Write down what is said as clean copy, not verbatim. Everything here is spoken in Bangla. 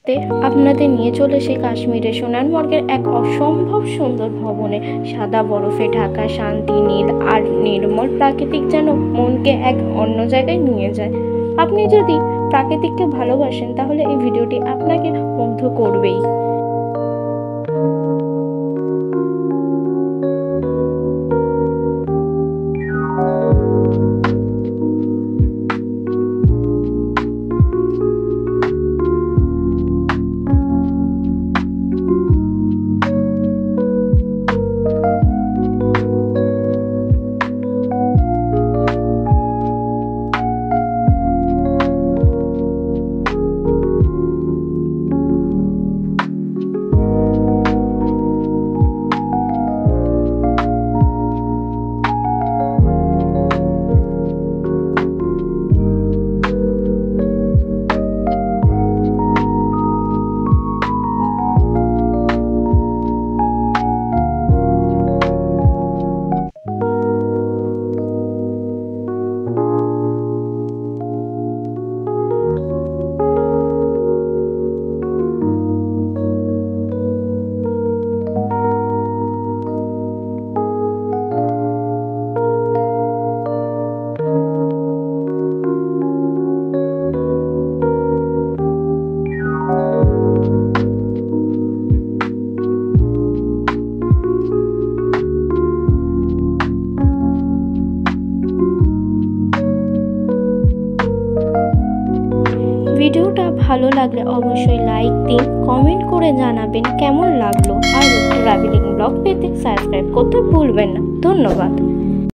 করতে আপনাদের নিয়ে চলে এসে কাশ্মীরের সোনারমর্গের এক অসম্ভব সুন্দর ভবনে। সাদা বরফে ঢাকা শান্তি নীল আর নির্মল প্রাকৃতিক যেন মনকে এক অন্য জায়গায় নিয়ে যায়। আপনি যদি প্রাকৃতিককে ভালোবাসেন তাহলে এই ভিডিওটি আপনাকে মুগ্ধ করবেই। ভিডিওটা ভালো লাগলে অবশ্যই লাইক দিন, কমেন্ট করে জানাবেন কেমন লাগলো, আর ট্রাভেলিং ব্লগ পেতে সাবস্ক্রাইব করতে ভুলবেন না। ধন্যবাদ।